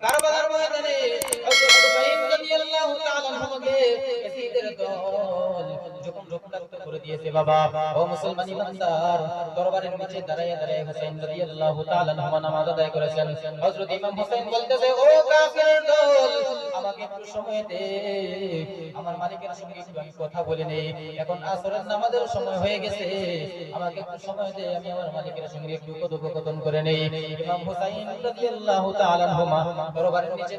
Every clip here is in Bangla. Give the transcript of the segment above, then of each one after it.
কারবালার ময়দানে হযরত হুসাইন রাদিয়াল্লাহু তাআলা আনহুকে ইয়াজিদের দল যখন রক্তাক্ত করে দিয়েছে বাবা, ও মুসলমান ইমানদার, দরবারের নিচে দাঁড়ায় দাঁড়ায় হুসাইন রাদিয়াল্লাহু তাআলা আনহু নামাজ আদায় করেছেন। হযরত ইমাম হুসাইন বলতেছে, ও কাফিরের দল, আমাকে একটু সময় দে, আমার মালিকের সঙ্গে একটু আমি কথা বলে নেই। এখন আসরের নামাজের সময় হয়ে গেছে, আমাকে একটু সময় দে, আমি আমার মালিকের সঙ্গে একটু কথোপকথন করে নেই। ইমাম হুসাইন রাদিয়াল্লাহু তাআলা আনহুমা দরবারের নিচে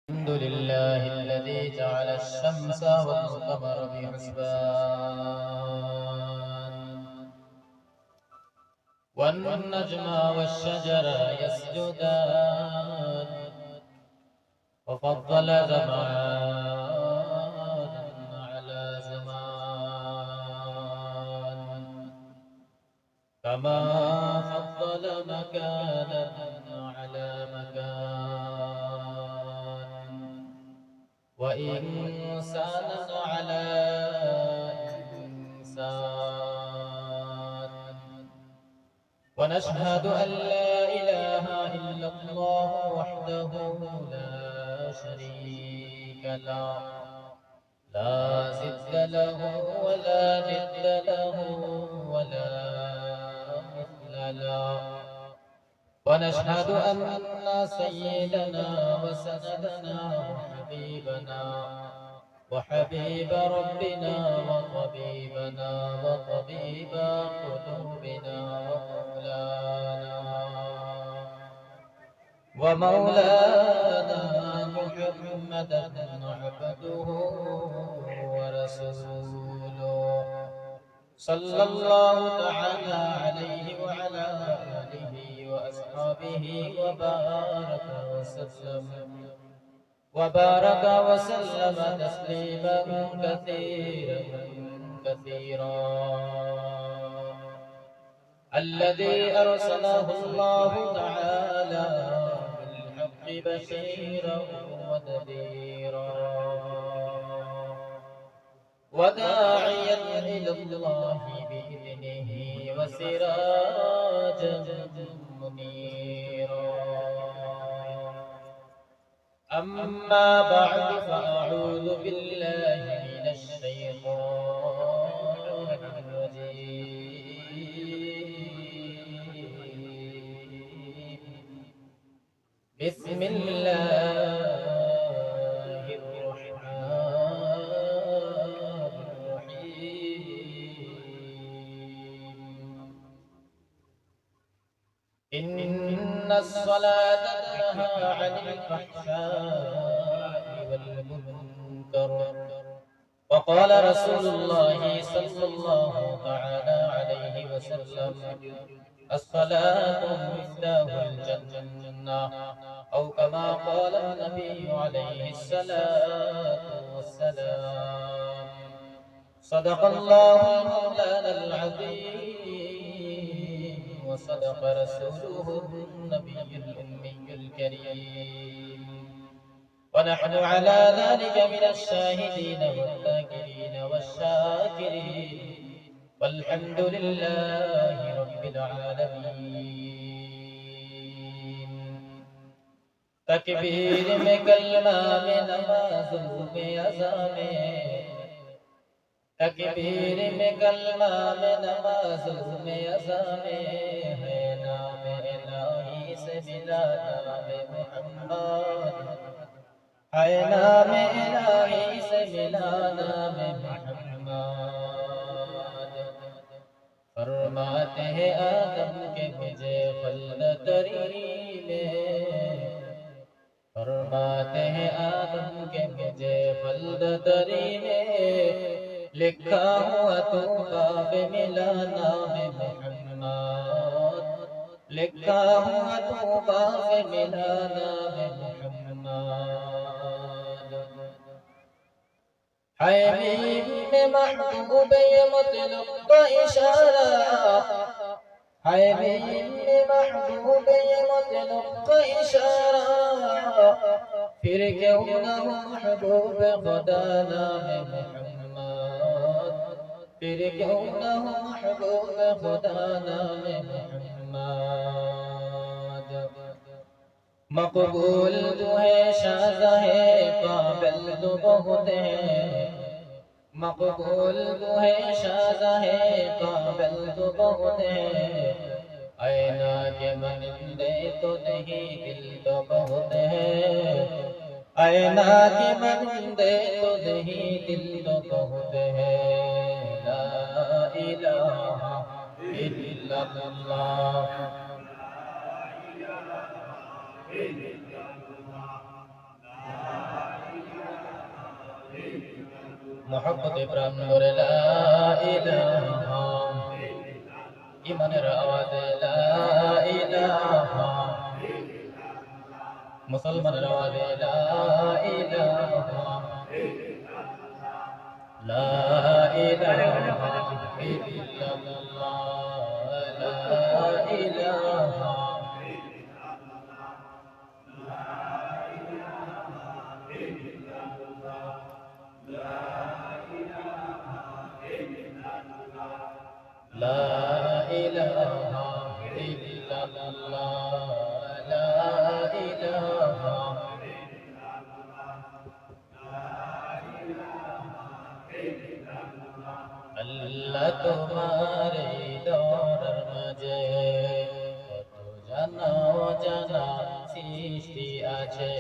الحمد لله الذي جعل الشمس والقمر بحسبان والنجم والشجر يسجدان وفضل زمانا على زمان كما فضل مكانا على مكان وإنسانا على إنسان ونشهد أن لا إله إلا الله وحده لا شريك له لا ضد له ولا ند له ولا مثل له ونشهد أن سيدنا وسندنا وحبيبنا وحبيب ربنا وطبيبنا وطبيب قلوبنا ومولانا محمدا عبده ورسوله صلى الله تعالى عليه وعلى آله وأصحابه وبارك وسلم تسليما كثيرا كثيرا الذي أرسله الله تعالى بالحق بشيرا ونذيرا وداعيا إلى الله بإذنه وسراجا منيرا أما بعد فأعوذ بالله من الشيطان الرجيم بسم الله الرحمن الرحيم إن الصلاة تنهى عن الفحشاء والمنكر وقال رسول الله صلى الله تعالى عليه وسلم الصلاة مفتاح الجنة أو كما قال النبي عليه الصلاة والسلام صدق الله مولانا العظيم وصدق رسوله النبي الأمي الكريم ونحن على ذلك من الشاهدين والذاكرين والشاكرين والحمد لله رب العالمين تکبیر میں کلمہ میں نمازوں میں اذان میں تکبیر میں کلمہ میں نمازوں میں اذان ہے نام الہی سے ملا نام محمد ہے نام الہی سے ملا نام محمد فرماتے ہیں آدم کے مجھے خلد تری میں فرماتے ہیں آدم کے مجھے خلد تری میں لکھا ہوا تو باب ملا نام محمد لکھا ہوا تو باب ملا نام محمد حبیب میں محبوب یہ مطلب کا اشارہ حبیب میں محبوب یہ مطلب کا اشارہ پھر کیوں نہ ہو محبوب خدا نام محمد پھر کیوں نہ ہو محبوب خدا نام محمد मकबूल जो है शाज़हे काबिल तो बहुत है, मकबूल जो है शाज़हे काबिल तो बहुत है। ऐना के मनिंदे तो नहीं दिल तो बहुत है, ऐना के मनिंदे तो नहीं दिल तो बहुत है। ला इलाहा इल्लल्लाह मोहब्बत प्राण করে লা ইলাহা ইমানের আওয়াজে লা ইলাহা মুসলমানের আওয়াজে লা ইলাহা লা ইলাহা ইল্লাল্লাহ লা ইলাহা লা ইলাহা ইল্লাল্লাহ লা ইলাহা আল্লাহ তোমার দরর মাঝে কত জানা জানা সৃষ্টি আছে।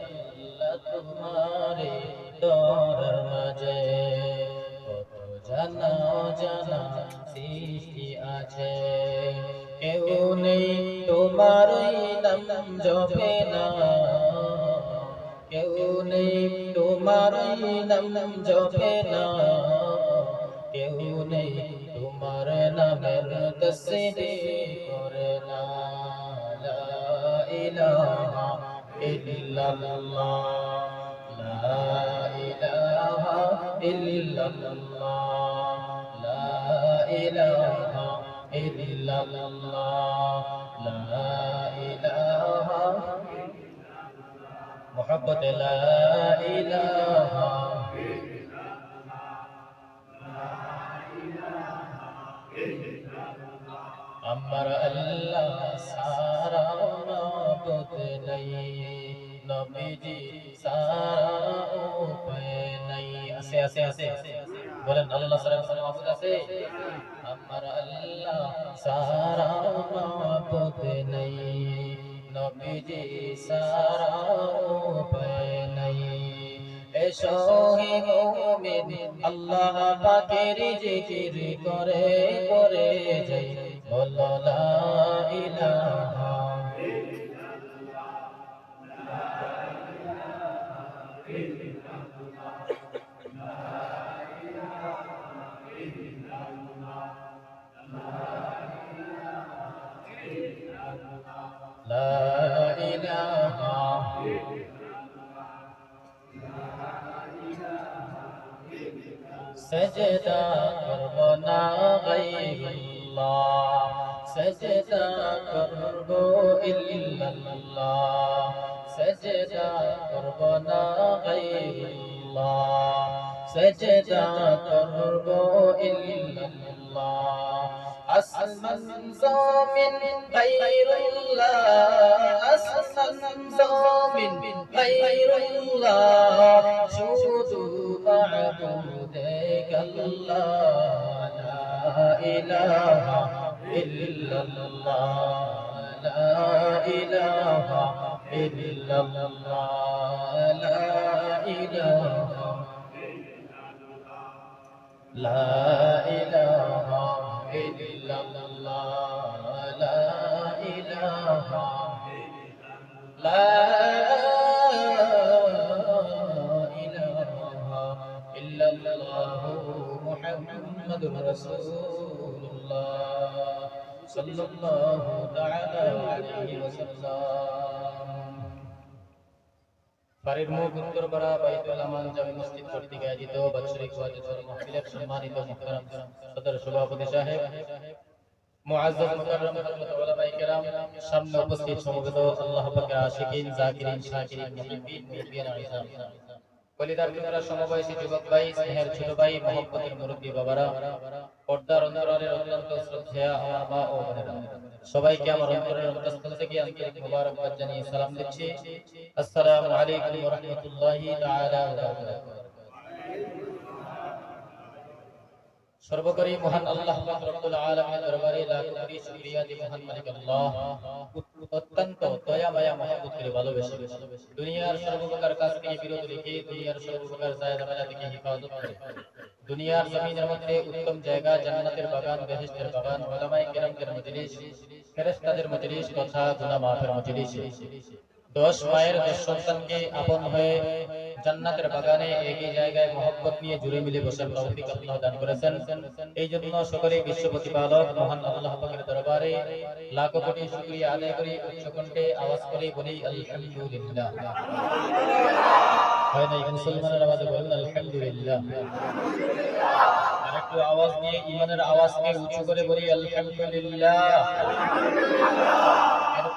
আল্লাহ তোমার দরর মাঝে কত জানা জানা সৃষ্টি আছে। কেউ নেই তোমার নাম জপে না, কেউ নেই তোমার নাম জপে না, কেউ নেই তোমার নামের তসবিহ করে না। লা ইলাহা ইল্লাল্লাহ লা ইলাহা ইল্লাল্লাহ লা ইলাহা ইল্লাল্লাহ লা ইলাহা মোহাব্বত লা ইলাহা আমার আল্লাহ সারা মাবুদ নাই, নবীজি সারা উপায় নাই। আছে আছে আছে বলেন আল্লাহ সারা মাবুদ আছে। আমার আল্লাহ সারা মাবুদ নাই, নবীজি সারা উপায় নাই। এসো হে মুমিন আল্লাহ পাকের জিকির করে করে যাই, বলো লা ইলাহা লা ইলাহা সজদা করব না গায়রুল্লাহ, সজদা করব ইল্লাল্লাহ, সজদা করব না গায়রুল্লাহ, সজদা করব ইল্লাল্লাহ। আসমান জমিন গায়রুল্লাহ, আসমান জমিন গায়রুল্লাহ, শুধু মাবুদে আল্লাহ। লা ইলাহা ইল্লাল্লাহ লা ইলাহা ইল্লাল্লাহ লা ইলাহা লা ইলাহা ইল্লাল্লাহ লা ইলাহা লা ইলাহা ইল্লাল্লাহু মুহাম্মাদুর রাসূলুল্লাহ সাল্লাল্লাহু তাআলা আলাইহি ওয়াসাল্লাম। বাড়ির মুখ উত্তরপাড়া বাইতুল আমান জামে মসজিদ কর্তৃক আয়োজিত বাৎসরিক ওয়াজ মাহফিলের সম্মানিত মুহতারাম সদর সভাপতি সাহেব, মুআজ্জাজ মুকাররম হযরত উলামায়ে কেরাম, সামনে উপস্থিত সমবেত আল্লাহ পাকের আশিকিন জাকিরিন শাকিরিন মুহিব্বিন মুহিব্বিন ইসলাম, কলিদার মিত্রা সমবয়সী যুবক ভাই, স্নেহের ছোট ভাই, মহব্বতের মুরব্বী বাবারা, পর্দার অন্তরালের অত্যন্ত শ্রদ্ধেয় আমার মা ও বোনেরা, সবাইকে আমার অন্তরের অন্তঃস্থল থেকে আন্তরিক মোবারকবাদ জানিয়ে সালাম দিচ্ছি। আসসালামু আলাইকুম ওয়া রাহমাতুল্লাহি তাআলা ওয়া বারাকাতুহু। সর্বোপরি মহান আল্লাহ পাক রব্বুল আলামিনের দরবারে লাখ কোটি শুকরিয়া যে মহান মালিক আল্লাহ অত্যন্ত দয়া মায়া মহব্বত করে ভালোবেসে দুনিয়ার সর্বপ্রকার কাজ থেকে বিরত রেখে দুনিয়ার সর্বপ্রকার জায়েজ বাজা থেকে হেফাজত করে দুনিয়ার জমিনের মধ্যে উত্তম জায়গা জান্নাতের বাগান বেহেশতের বাগান উলামায়ে কেরামদের মজলিস ফেরেশতাদের মজলিস তথা গুনাহ মাফের মজলিস 10 মায়ের 10 সন্তানকে আপন হয়ে জান্নাতের বাগানে একই জায়গায় মহব্বত নিয়ে জুড়ে মিলে বসার তৌফিক আল্লাহ দান করেছেন। এই জন্য সকলে বিশ্ব প্রতিপালক মহান আল্লাহ পাকের দরবারে লাখ কোটি শুকরিয়া আদায় করি, উচ্চ কণ্ঠে আওয়াজ করে বলি আলহামদুলিল্লাহ। হয় না মুসলমানের আওয়াজে বলুন আলহামদুলিল্লাহ। আরেকটু আওয়াজ নিয়ে ঈমানের আওয়াজকে উঁচু করে বলি আলহামদুলিল্লাহ।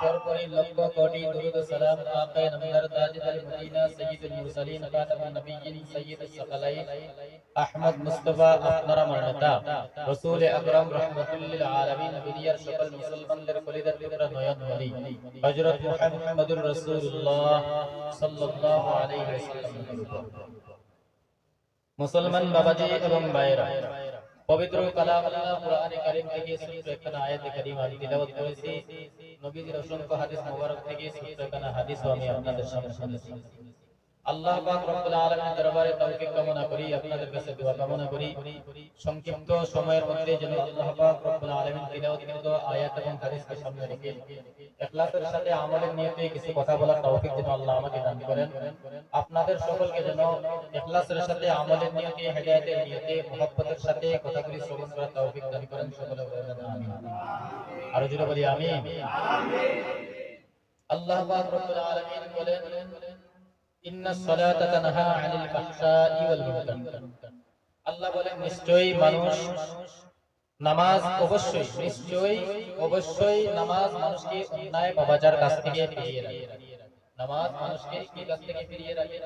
পরপরই লক্ষ কোটি দরুদ সালাম আকায়ে নামদার তাজদার মদিনা সাইয়্যিদুল মুরসালিন খাতামুন নবিয়্যিন সাইয়্যিদুস সাকালাইন আহমদ মুস্তাফা আপনারা মানতা রাসূল আকরাম রাহমাতুল লিল আলামিন দুনিয়ার সকল মুসলমানদের কলিজার টুকরা নয়ন ওলি হযরত মুহাম্মদুর রাসূলুল্লাহ সাল্লাল্লাহু আলাইহি ওয়াসাল্লাম। মুসলমান বাবাজি এবং ভাইরা, পবিত্র কালাম আল্লাহ কুরআনে কারীম থেকে ছোট্ট একটা আয়াতে কারীমা আমি তিলাওয়াত করেছি। নবীজির অসংখ্য হাদিস মোবারক থেকে ছোট্ট একটা হাদিসও আমি আপনাদের সামনে শুনিয়েছি। আল্লাহ পাক রব্বুল আলামিনের দরবারে তৌফিক কামনা করি, আপনাদের কাছে দোয়া কামনা করি সংক্ষিপ্ত সময়ের মধ্যে যেন আল্লাহ পাক রব্বুল আলামিন তিলাওয়াতকৃত আয়াত এবং হাদিসকে সামনে রেখে ইখলাসের সাথে আমলের নিয়তে কিছু কথা বলার তৌফিক যেন আল্লাহ আমাকে দান করেন। আপনাদের সকলকে যেন ইখলাসের সাথে আমলের নিয়তে হেদায়েতের নিয়তে মুহাব্বতের সাথে কথাগুলি শ্রবণ করার তৌফিক দান করেন। সকলে বলেন আমিন। আরো জোরে বলি আমিন। আল্লাহ পাক রব্বুল আলামিন বলেন ইন্নাস সালাতা তানহা আনিল ফাহশাই ওয়াল মুনকার। আল্লাহ বলেন নিশ্চয়ই মানুষ নামাজ অবশ্যই নামাজ মানুষকে অন্যায় পাপাচার কাছ থেকে ফিরিয়ে রাখে। নামাজ মানুষকে কি কাছ থেকে ফিরিয়ে রাখে?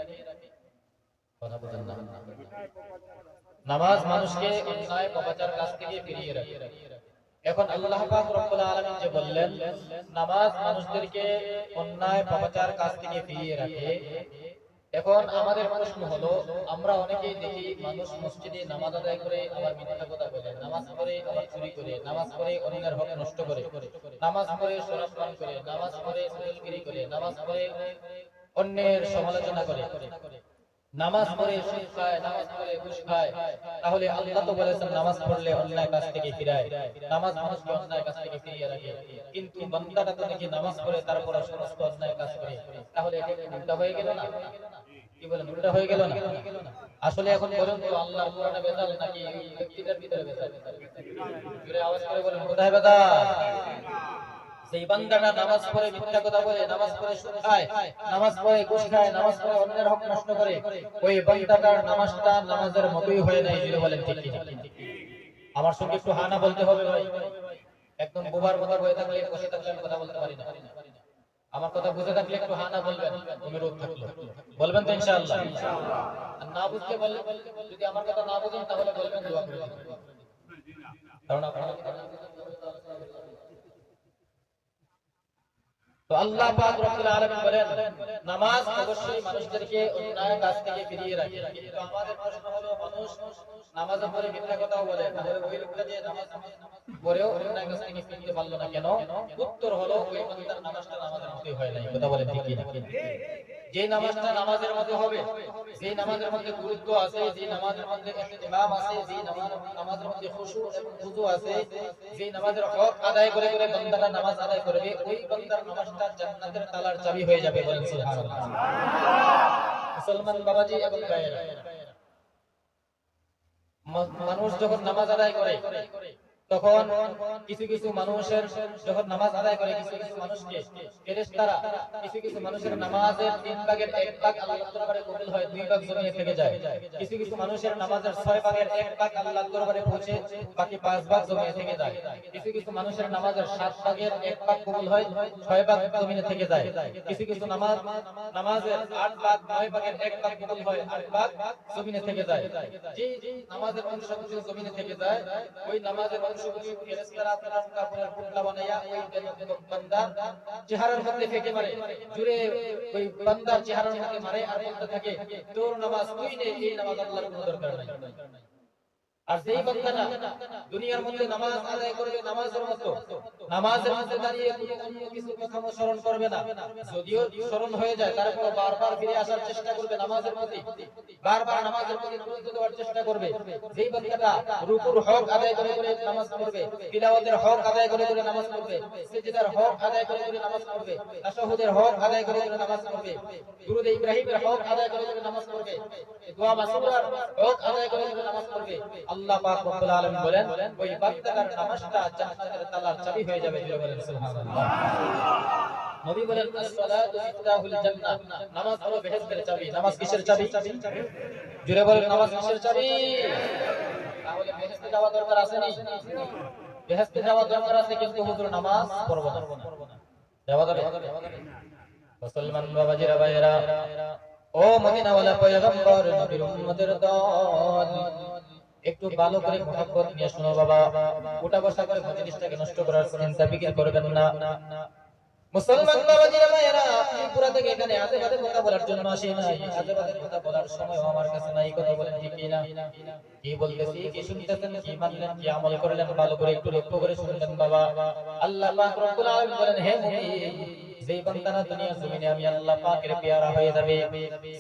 কথা বলেন না। নামাজ মানুষকে অন্যায় পাপাচার কাছ থেকে ফিরিয়ে রাখে। এখন আল্লাহ পাক রব্বুল আলামিন যে বললেন নামাজ মানুষদেরকে অন্যায় পাপাচার কাছ থেকে ফিরিয়ে রাখে, এখন আমাদের প্রশ্ন হলো আমরা অনেকেই দেখি মানুষ মসজিদে নামাজ আদায় করে আবার মিথ্যা কথা বলে, নামাজ পড়ে আবার চুরি করে, নামাজ পড়ে অন্যের হক নষ্ট করে, নামাজ পড়ে শরাব পান করে, নামাজ পড়ে চুরি করে, নামাজ পড়ে অন্যের সমালোচনা করে, নামাজ পড়ে সুদ খায়, নামাজ পড়ে ঘুষ খায়। তাহলে আল্লাহ তো বলেছেন নামাজ পড়লে অন্যায় কাজ থেকে ফিরায়, নামাজ মানুষকে অন্যায় কাজ থেকে ফিরিয়ে রাখে। কিন্তু বান্দাটা তো দেখি নামাজ পড়ে তারপর সমস্ত অন্যায় কাজ করে, তাহলে এটা উল্টা হয়ে গেল না? কি বলেন, উল্টা হয়ে গেল না? আসলে এখন পর্যন্ত আল্লাহর কোরআনে বেজাল নাকি ব্যক্তিদের ভিতরে বেজাল? জোরে আওয়াজ করে বলেন কোথায় বেজাল? সেই বান্দাটা নামাজ পড়ে মিথ্যা কথা বলে, নামাজ পড়ে সুদ খায়, নামাজ পড়ে ঘুষ খায়, নামাজ পড়ে অন্যের হক নষ্ট করে, ওই বান্দাটার নামাজটা নামাজের মতোই হয়ে নাই। জোরে বলেন ঠিক কি না? আমার সঙ্গে একটু হানা বলতে হবে ভাই। একদম বোবার মতো বসে থাকলে আমি কথা বলতে পারি না। আমার কথা বুঝে থাকলে একটু হানা বলবেন, অনুরোধ থাকলো বলবেন তো ইনশাআল্লাহ। আর না বুঝতে বললে, যদি আমার কথা না বুঝেন তাহলে বলবেন দোয়া করে দিবেন, কারণ আপনারা তো আল্লাহ পাক রব্বুল আলামিন বলেন নামাজ অবশ্যই মানুষদেরকে অন্যায় কাজ থেকে ফিরিয়ে রাখে। কিন্তু আমাদের প্রশ্ন হলো মানুষ নামাজ পড়ে মিথ্যা কথাও বলে, তাহলে ওই লোকটা যে নামাজ পড়েও অন্যায় কাজ থেকে ফিরতে পারলো না কেন? উত্তর হলো ওই বান্দার নামাজটা নামাজের মতোই হয় নাই। কথা বলেন ঠিক কি না? যে নামাজটা নামাজের মতো হবে, যে নামাজের মধ্যে গুরুত্ব আছে, যে নামাজের মধ্যে ইহতিমাম আছে, যে নামাজের মধ্যে খুশু এবং খুজু আছে, যে নামাজের হক আদায় করে করে বান্দাটা নামাজ আদায় করবে, ওই বান্দার নামাজটা জান্নাতের তালার চাবি হয়ে যাবে। বলেন সুবহানাল্লাহ। মুসলমান বাবাজি এবং ভাইয়েরা, মানুষ যখন নামাজ আদায় করে তখন কিছু কিছু মানুষের যখন নামাজ আদায় করে কিছু কিছু মানুষকে ফেরেশতারা কিছু মানুষের নামাজের 3 ভাগের 1 ভাগ আল্লাহর দরবারে কবুল হয়, 2 ভাগ জমিনে থেকে যায়। কিছু মানুষের নামাজের 6 ভাগের 1 ভাগ আল্লাহর দরবারে পৌঁছে, বাকি 5 ভাগ জমিনে থেকে যায়। কিছু মানুষের নামাজের 7 ভাগের 1 ভাগ কবুল হয়, 6 ভাগ জমিনে থেকে যায়। কিছু নামাজের 8 ভাগ 9 ভাগের 1 ভাগ কবুল হয়, 8 ভাগ জমিনে থেকে যায়। যে নামাজের অংশ জমিনে থেকে যায়, ওই নামাজের অংশ পশুপতি ফেরেশতারা তারা কাপড়ের পুতলা বানায়া ওই বান্দার চেহারার মধ্যে ফেকে মারে, জুড়ে ওই বান্দার চেহারার মধ্যে মারে আর বলতে থাকে তোর নামাজ তুই নে, এই নামাজ আল্লাহর কোনো দরকার নাই। আর যেই বান্দাটা দুনিয়ার মধ্যে নামাজ আদায় করবে নামাজের মতো, নামাজের মধ্যে দাঁড়িয়ে কোনো অন্য কিছু কথা স্মরণ করবে না, যদিও স্মরণ হয়ে যায় তারপর বারবার ফিরে আসার চেষ্টা করবে নামাজের প্রতি, বারবার নামাজের প্রতি মনোযোগ দেওয়ার চেষ্টা করবে। যেই বান্দাটা রুকুর হক আদায় করে করে নামাজ পড়বে, তিলাওয়াতের হক আদায় করে করে নামাজ পড়বে, সিজদার হক আদায় করে করে নামাজ পড়বে, তাশাহুদের হক আদায় করে করে নামাজ পড়বে, দুরূদ ইব্রাহিমের হক আদায় করে করে নামাজ পড়বে, দোয়া মাসুরার হক আদায় করে করে নামাজ পড়বে, আল্লাহ পাক রব্বুল আলামিন বলেন ওই বান্দার নামাজটা জান্নাতের তালার চাবি হয়ে যাবে। জোরে বলেন সুবহানাল্লাহ। নবী বলেন as-সালাতু মিফতাহুল জান্নাহ, নামাজ হলো বেহেশতের চাবি। নামাজ কিসের চাবি? জোরে বলেন নামাজ কিসের চাবি? তাহলে বেহেশতে যাওয়া দরকার আছে নি? বেহেশতে যাওয়া দরকার আছে, কিন্তু হুজুর নামাজ পড়ব না, যাওয়া যাবে? মুসলমান বাবাজিরা ভাইরা, ও মদিনাওয়ালা পয়গম্বর নবীর উম্মতের দল, একটু ভালো করে মুহাব্বত নিয়ে শোনো বাবা, উঠা বসা করে মজলিসটাকে নষ্ট করার চিন্তা ফিকির করবেন না। মুসলমান বাবাজিরা ভাইরা, আপনি পুরা থেকে এখানে আজেবাজে কথা বলার জন্য আসেন নাই, আজেবাজে কথা বলার সময় আমার কাছে নাই। কথা বলেন ঠিক কি না? কি বলতেছি, কি শুনতেছেন, কি মানলেন, কি আমল করলেন, ভালো করে একটু লক্ষ্য করে শুনবেন বাবা। আল্লাহ পাক রব্বুল আলামিন বলেন হে মুমিন, যেই বান্দারা দুনিয়ার জমিনে আমি আল্লাহ পাকের পেয়ারা হয়ে যাবে,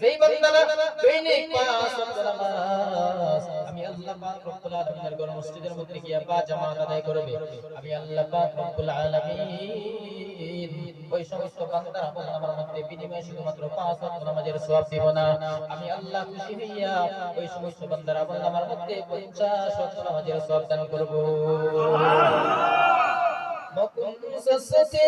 যেই বান্দারা দৈনিক 5 ওয়াক্ত নামাজ আমি আল্লাহ পাক রব্বুল আলামিনের ঘর মসজিদের মধ্যে গিয়ে পা জামাত আদায় করবে, আমি আল্লাহ পাক রব্বুল আলামিন ওই সমস্ত বান্দার আমলনামার মধ্যে বিনিময়ে শুধুমাত্র 5 ওয়াক্ত নামাজের সওয়াব দিব না, আমি আল্লাহ খুশি হইয়া ওই সমস্ত বান্দার আমলনামার মধ্যে 50 ওয়াক্ত নামাজের সওয়াব দান করব। মকুনসসতে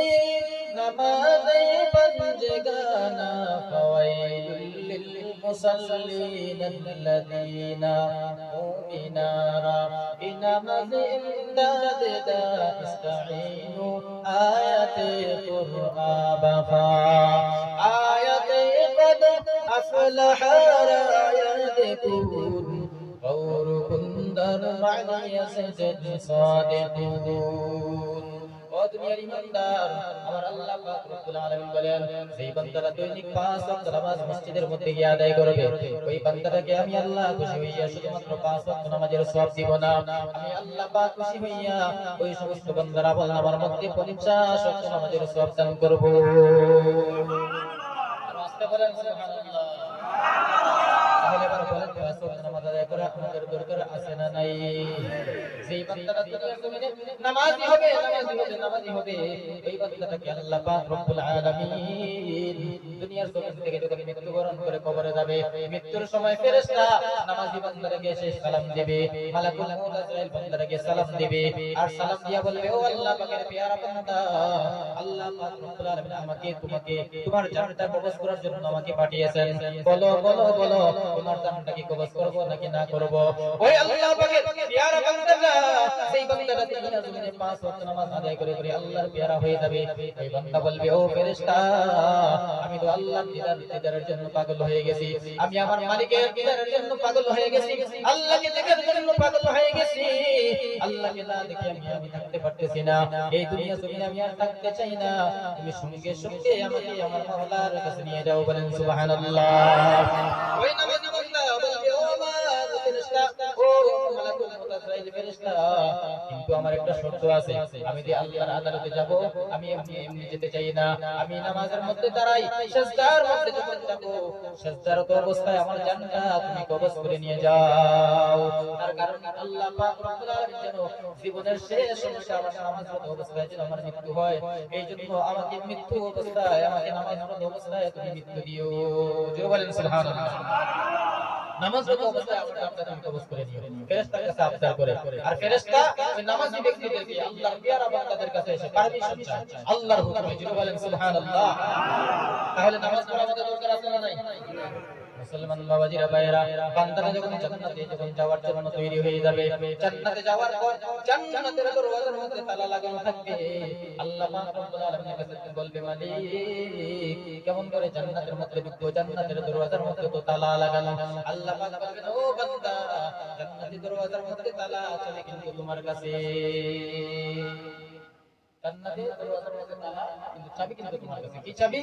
নামাজে পঞ্জগানা ফাওয়াইলুল লিল মুসাল্লিন আল্লাযীনা মুমিনারা ইনামাযে ইমদাদ দা ইস্তাঈনু আয়াতে কুরআবা আয়াতে কদ আফলাহা রায়াতুন গৌরুকুন দার মা'নিয়া সাজদ সাদিকুন। ও দুনিয়ার ইমানদার, আমার আল্লাহ পাক রব্বুল আলামিন বলেন যেই বান্দারা দৈনিক 5 ওয়াক্ত নামাজ মসজিদের মধ্যে গিয়ে আদায় করবে, ওই বান্দাটাকে আমি আল্লাহ খুশি হইয়া শুধুমাত্র 5 ওয়াক্ত নামাজের সওয়াব দিব না, আমি আল্লাহ পাক খুশি হইয়া ওই সমস্ত বান্দার আমলনামার মধ্যে 50 ওয়াক্ত নামাজের সওয়াব দান করব। আস্তে বলেন সুবহানাল্লাহ। তাহলে এবার বলেন 5 ওয়াক্ত নামাজ আদায় করা আমাদের দরকার আছে না নাই? যেই বান্দাটা দুনিয়ার জমিনে নামাজি হবে, নামাজি হবে, ওই বান্দাটাকে আল্লাহ পাক রব্বুল আলামিন দুনিয়ার জমিন থেকে যখন মৃত্যুবরণ করে কবরে যাবে, মৃত্যুর সময় ফেরেশতা নামাজি বান্দাকে এসে সালাম দিবে, মালাকুল মউত আজরাইল বান্দাকে সালাম দিবে, আর সালাম দিয়া বলবে ও আল্লাহ পাকের পেয়ারা বান্দা, আল্লাহ পাক রব্বুল আলামিন আমাকে তোমাকে তোমার জানটা কবজ করার জন্য আমাকে পাঠিয়েছেন, বলো বলো বলো তোমার জানটা কি কবজ করব নাকি না করব? ওই আল্লাহ পাকের পেয়ারা বান্দাটা, সেই বান্দাটা দুনিয়ার জমিনে 5 ওয়াক্ত নামাজ আদায় করে করে আল্লাহর পেয়ারা হয়ে যাবে, ওই বান্দা বলবে ও ফেরেশতা, আমি তো আল্লাহর দিদারের জন্য পাগল হয়ে গেছি, আমি আমার মালিকের দিদারের জন্য পাগল হয়ে গেছি, আল্লাহকে দেখার জন্য পাগল হয়ে গেছি, আল্লাহকে না দেখে আমি থাকতে পারতেছি না, এই দুনিয়া জমিনে আমি আর থাকতে চাই না, তুমি সঙ্গে সঙ্গে আমাকে আমার মাওলার কাছে নিয়ে যাও। বলেন সুবহানাল্লাহ। ওই নামাজি বান্দা বলবে ও আমার ফেরেশতা, ও মালাকুল মউত আজরাইল ফেরেশতা, কিন্তু আমার একটা শর্ত আছে, আমি যে আল্লাহর আদালতে যাব, আমি এমনি যেতে চাই না, আমি নামাজের মধ্যে দাঁড়াই, সিজদার মধ্যে যখন যাব, সিজদারত অবস্থায় আমার জানটা তুমি কবজ করে নিয়ে যাও। তার কারণ আল্লাহ পাক রব্বুল আলামিন যেন জীবনের শেষ অংশে আমার নামাজরত অবস্থায় যেন আমার মৃত্যু হয়, এই জন্য আমাকে মৃত্যু অবস্থায়, আমাকে নামাজরত অবস্থায় তুমি মৃত্যু দিও। জোরে বলেন সুবহানাল্লাহ। নামাজরত অবস্থায় আমার জানটা তুমি কবজ করে নিও। ফেরেশতার কাছে আবদার করে, আর ফেরেশতা ওই নামাজি ব্যক্তিদেরকে আল্লাহর পেয়ারা বান্দাদের কাছে এসে পারমিশন চায় আল্লাহর হুকুমে। জোরে বলেন সুবহানাল্লাহ। তাহলে নামাজ পড়া আমাদের দরকার আছে না নাই? মুসলমান বাবাজিরা ভাইরা, বান্দারা যখন জান্নাতে যখন যাওয়ার জন্য তৈরি হয়ে যাবে, জান্নাতে যাওয়ার পর জান্নাতের দরওয়াজার মধ্যে তালা লাগানো থাকবে। আল্লাহ পাক রব্বুল আলামিনের কাছে বলবে, মালিক কেমন করে জান্নাতের মধ্যে ঢুকবো, জান্নাতের দরওয়াজার মধ্যে তো তালা লাগানো। আল্লাহ পাক বলবেন, ও বান্দা, জান্নাতের দরওয়াজার মধ্যে তালা আছে কিন্তু তোমার কাছে, জান্নাতের দরওয়াজার মধ্যে তালা কিন্তু চাবি কিন্তু তোমার কাছে। কি চাবি?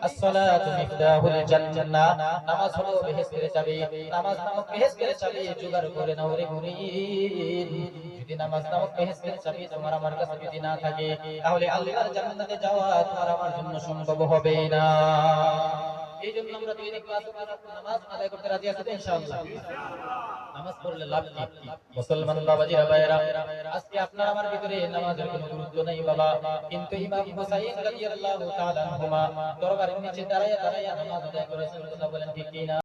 as-salatu মিফতাহুল জান্নাহ, নামাজ হলো বেহেশতের চাবি। নামাজ নামক বেহেশতের চাবি জোগাড় করে নাও রে মুরিদ। যদি নামাজ নামক বেহেশতের চাবি তোমার আমার কাছে যদি না থাকে, তাহলে আল্লাহর জান্নাতে যাওয়া তোমার আমার জন্য সম্ভব হবে না। এই জন্য আমরা দৈনিক পাঁচ ওয়াক্ত নামাজ আদায় করতে রাজি আছি তো ইনশাআল্লাহ? নামাজ পড়লে লাভ কি? মুসলমান বাবাজিরা ভাইরা, আজকে আপনার আমার ভিতরে নামাজের কোনো গুরুত্ব নাই বাবা, কিন্তু ইমাম হুসাইন রাদিয়াল্লাহু তাআলা আনহুমা দরবারের নিচে দাঁড়ায়া দাঁড়ায়া নামাজ আদায় করেছেন। কথা বলেন ঠিক কি না?